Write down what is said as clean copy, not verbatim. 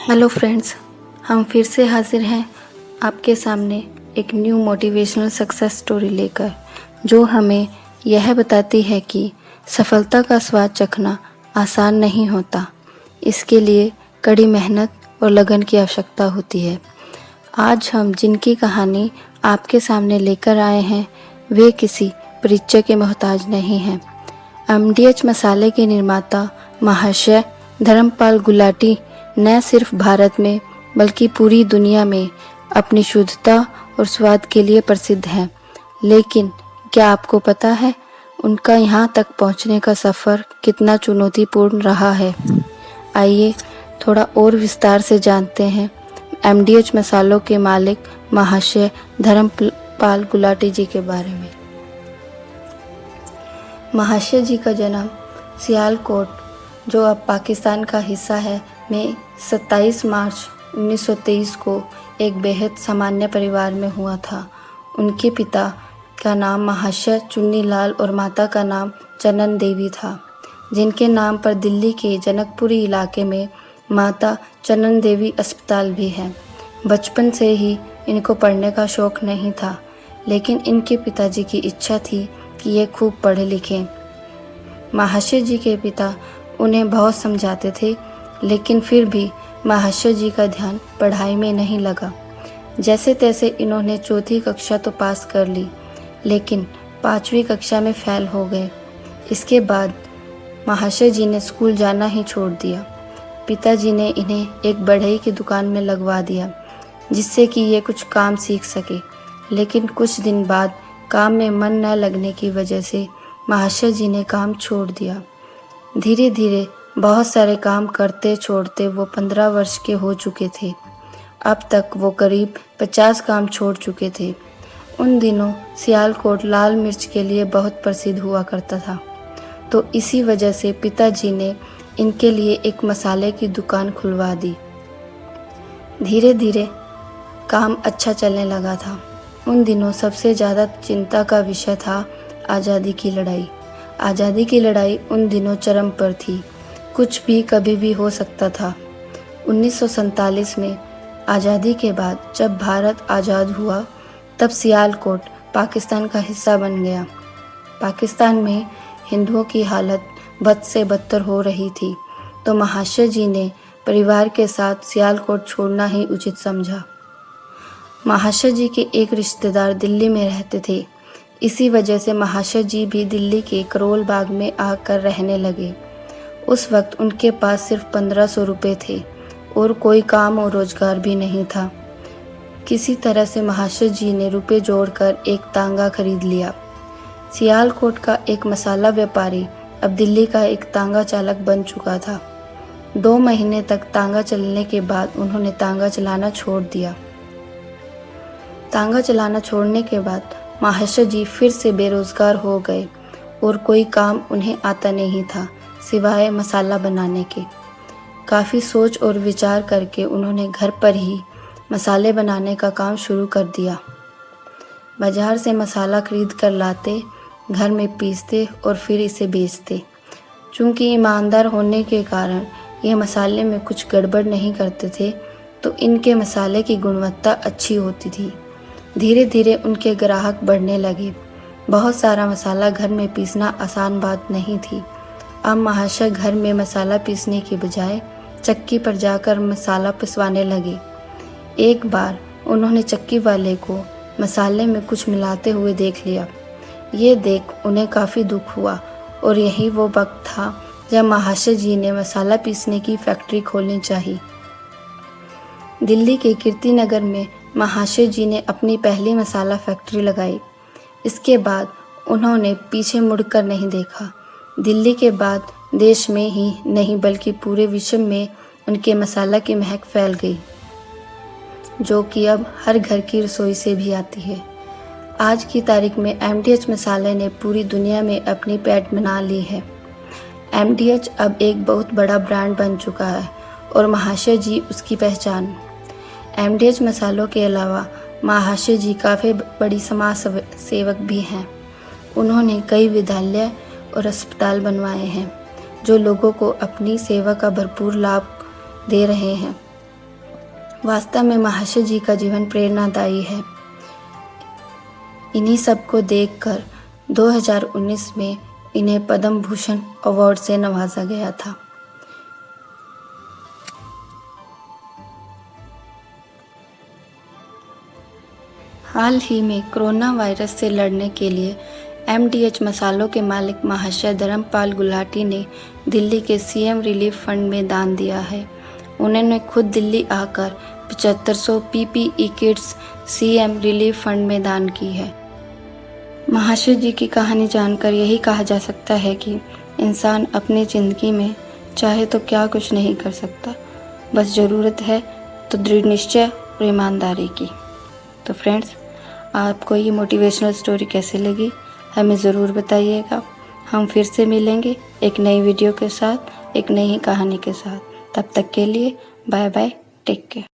Hello friends, हम फिर से हाजिर हैं आपके सामने एक न्यू मोटिवेशनल सक्सेस स्टोरी लेकर, जो हमें यह बताती है कि सफलता का स्वाद चखना आसान नहीं होता। इसके लिए कड़ी मेहनत और लगन की आवश्यकता होती है। आज हम जिनकी कहानी आपके सामने लेकर आए हैं, वे किसी परिचय के मोहताज नहीं हैं। एमडीएच मसाले के निर्माता महाशय धर्मपाल गुलाटी न सिर्फ भारत में बल्कि पूरी दुनिया में अपनी शुद्धता और स्वाद के लिए प्रसिद्ध हैं। लेकिन क्या आपको पता है उनका यहाँ तक पहुँचने का सफ़र कितना चुनौतीपूर्ण रहा है? आइए थोड़ा और विस्तार से जानते हैं एमडीएच मसालों के मालिक महाशय धर्मपाल गुलाटी जी के बारे में। महाशय जी का जन्म सियालकोट, जो अब पाकिस्तान का हिस्सा है, में 27 मार्च 1923 को एक बेहद सामान्य परिवार में हुआ था। उनके पिता का नाम महाशय चुन्नी लाल और माता का नाम चनन देवी था, जिनके नाम पर दिल्ली के जनकपुरी इलाके में माता चनन देवी अस्पताल भी है। बचपन से ही इनको पढ़ने का शौक़ नहीं था, लेकिन इनके पिताजी की इच्छा थी कि ये खूब पढ़े लिखें। महाशय जी के पिता उन्हें बहुत समझाते थे, लेकिन फिर भी महाशय जी का ध्यान पढ़ाई में नहीं लगा। जैसे तैसे इन्होंने चौथी कक्षा तो पास कर ली, लेकिन 5वीं कक्षा में फेल हो गए। इसके बाद महाशय जी ने स्कूल जाना ही छोड़ दिया। पिताजी ने इन्हें एक बढ़ई की दुकान में लगवा दिया, जिससे कि ये कुछ काम सीख सके। लेकिन कुछ दिन बाद काम में मन न लगने की वजह से महाशय जी ने काम छोड़ दिया। धीरे धीरे बहुत सारे काम करते छोड़ते वो 15 वर्ष के हो चुके थे। अब तक वो करीब 50 काम छोड़ चुके थे। उन दिनों सियालकोट लाल मिर्च के लिए बहुत प्रसिद्ध हुआ करता था, तो इसी वजह से पिताजी ने इनके लिए एक मसाले की दुकान खुलवा दी। धीरे धीरे काम अच्छा चलने लगा था। उन दिनों सबसे ज़्यादा चिंता का विषय था आज़ादी की लड़ाई। आज़ादी की लड़ाई उन दिनों चरम पर थी। कुछ भी कभी भी हो सकता था। 1947 में आज़ादी के बाद जब भारत आज़ाद हुआ, तब सियालकोट पाकिस्तान का हिस्सा बन गया। पाकिस्तान में हिंदुओं की हालत बद से बदतर हो रही थी, तो महाशय जी ने परिवार के साथ सियालकोट छोड़ना ही उचित समझा। महाशय जी के एक रिश्तेदार दिल्ली में रहते थे। इसी वजह से महाशय जी भी दिल्ली के करोल बाग में आकर रहने लगे। उस वक्त उनके पास सिर्फ 1500 रुपये थे और कोई काम और रोजगार भी नहीं था। किसी तरह से महाशय जी ने रुपए जोड़कर एक तांगा खरीद लिया। सियालकोट का एक मसाला व्यापारी अब दिल्ली का एक तांगा चालक बन चुका था। 2 महीने तक तांगा चलने के बाद उन्होंने तांगा चलाना छोड़ दिया। तांगा चलाना छोड़ने के बाद महाशय जी फिर से बेरोजगार हो गए और कोई काम उन्हें आता नहीं था सिवाय मसाला बनाने के। काफ़ी सोच और विचार करके उन्होंने घर पर ही मसाले बनाने का काम शुरू कर दिया। बाज़ार से मसाला खरीद कर लाते, घर में पीसते और फिर इसे बेचते। चूँकि ईमानदार होने के कारण ये मसाले में कुछ गड़बड़ नहीं करते थे, तो इनके मसाले की गुणवत्ता अच्छी होती थी। धीरे धीरे उनके ग्राहक बढ़ने लगे। बहुत सारा मसाला घर में पीसना आसान बात नहीं थी। अब महाशय घर में मसाला पीसने के बजाय चक्की पर जाकर मसाला पिसवाने लगे। एक बार उन्होंने चक्की वाले को मसाले में कुछ मिलाते हुए देख लिया। ये देख उन्हें काफ़ी दुख हुआ और यही वो वक्त था जब महाशय जी ने मसाला पीसने की फैक्ट्री खोलनी चाहिए। दिल्ली के कीर्ति नगर में महाशय जी ने अपनी पहली मसाला फैक्ट्री लगाई। इसके बाद उन्होंने पीछे मुड़कर नहीं देखा। दिल्ली के बाद देश में ही नहीं बल्कि पूरे विश्व में उनके मसाला की महक फैल गई, जो कि अब हर घर की रसोई से भी आती है। आज की तारीख में एमडीएच मसाले ने पूरी दुनिया में अपनी पैठ बना ली है। एमडीएच अब एक बहुत बड़ा ब्रांड बन चुका है और महाशय जी उसकी पहचान। एमडीएच मसालों के अलावा महाशय जी काफ़ी बड़ी समाज सेवक भी हैं। उन्होंने कई विद्यालय और अस्पताल बनवाए हैं, जो लोगों को अपनी सेवा का भरपूर लाभ दे रहे हैं। वास्तव में महाशय जी का जीवन प्रेरणादायी है। इन्हीं सब को देखकर 2019 में इन्हें पद्म भूषण अवार्ड से नवाजा गया था। हाल ही में कोरोना वायरस से लड़ने के लिए MDH मसालों के मालिक महाशय धर्मपाल गुलाटी ने दिल्ली के CM रिलीफ फंड में दान दिया है। उन्होंने खुद दिल्ली आकर 7500 PPE kits CM relief fund में दान की है। महाशय जी की कहानी जानकर यही कहा जा सकता है कि इंसान अपनी ज़िंदगी में चाहे तो क्या कुछ नहीं कर सकता, बस ज़रूरत है तो दृढ़ निश्चय और ईमानदारी की। तो फ्रेंड्स, आपको ये मोटिवेशनल स्टोरी कैसी लगी हमें ज़रूर बताइएगा। हम फिर से मिलेंगे एक नई वीडियो के साथ, एक नई कहानी के साथ। तब तक के लिए बाय बाय, टेक केयर।